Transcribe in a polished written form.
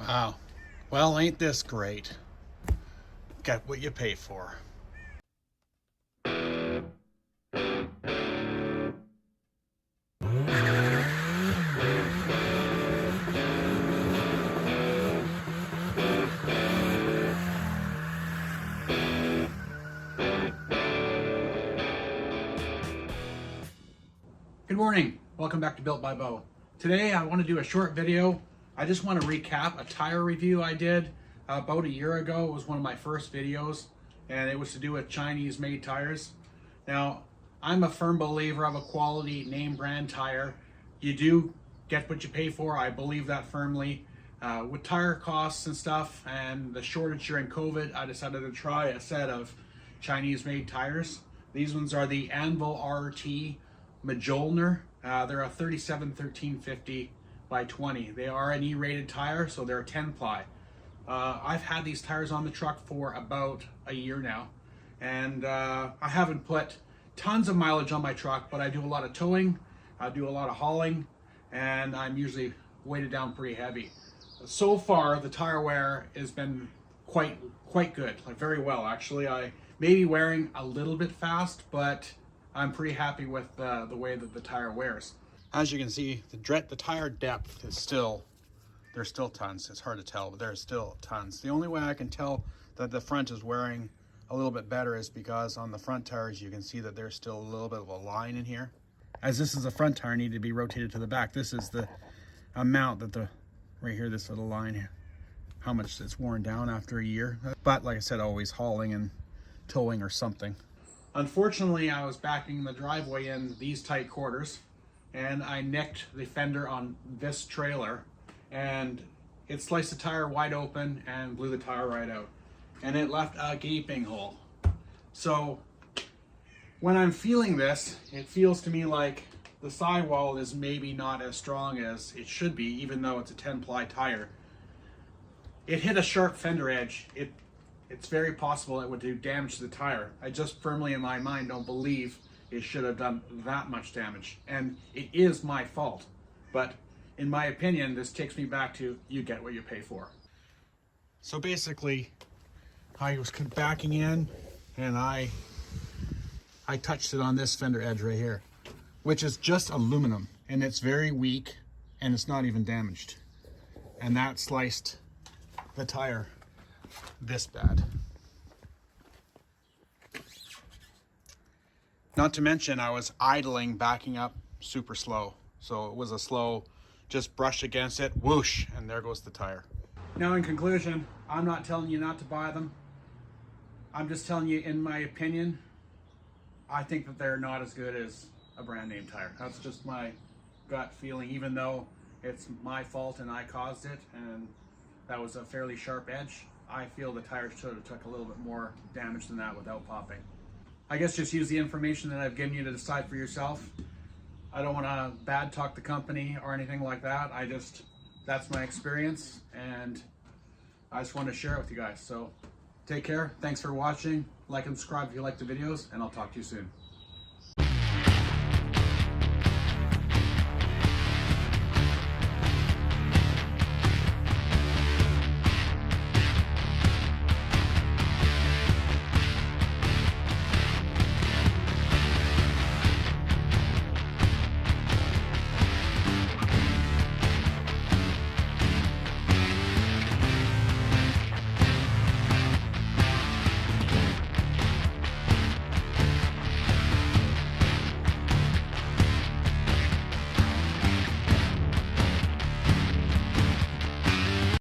Wow. Well, ain't this great? Get what you pay for. Good morning. Welcome back to Built by Bo. Today I want to do a short video. I just want to recap a tire review I did about a year ago. It was one of my first videos, and it was to do with Chinese made tires. Now, I'm a firm believer of a quality name brand tire. You do get what you pay for. I believe that firmly. With tire costs and stuff and the shortage during COVID, I decided to try a set of Chinese made tires. These ones are the Anvil RT Majolner. They're a 37-1350 by 20. They are an E-rated tire, so they're a 10 ply. I've had these tires on the truck for about a year now, and I haven't put tons of mileage on my truck, but I do a lot of towing, I do a lot of hauling, and I'm usually weighted down pretty heavy. So far, the tire wear has been quite good, like very well actually. I may be wearing a little bit fast, but I'm pretty happy with the way that the tire wears. As you can see, the tire depth is there's still tons. It's hard to tell, but there's still tons. The only way I can tell that the front is wearing a little bit better is because on the front tires, you can see that there's still a little bit of a line in here. As this is a front tire, needed to be rotated to the back. This is the amount that right here, this little line here, how much it's worn down after a year. But like I said, always hauling and towing or something. Unfortunately, I was backing the driveway in these tight quarters, and I nicked the fender on this trailer, and it sliced the tire wide open and blew the tire right out, and it left a gaping hole. So when I'm feeling this, it feels to me like the sidewall is maybe not as strong as it should be, even though it's a 10 ply tire. It hit a sharp fender edge. It's very possible it would do damage to the tire. I just firmly in my mind don't believe it should have done that much damage. And it is my fault. But in my opinion, this takes me back to you get what you pay for. So basically, I was backing in and I touched it on this fender edge right here, which is just aluminum, and it's very weak and it's not even damaged. And that sliced the tire this bad. Not to mention I was idling, backing up super slow. So it was a slow, just brush against it, whoosh, and there goes the tire. Now in conclusion, I'm not telling you not to buy them. I'm just telling you, in my opinion, I think that they're not as good as a brand name tire. That's just my gut feeling, even though it's my fault and I caused it, and that was a fairly sharp edge. I feel the tires should have took a little bit more damage than that without popping. I guess just use the information that I've given you to decide for yourself. I don't want to bad talk the company or anything like that. That's my experience, and I just want to share it with you guys. So take care. Thanks for watching. Like and subscribe if you like the videos, and I'll talk to you soon.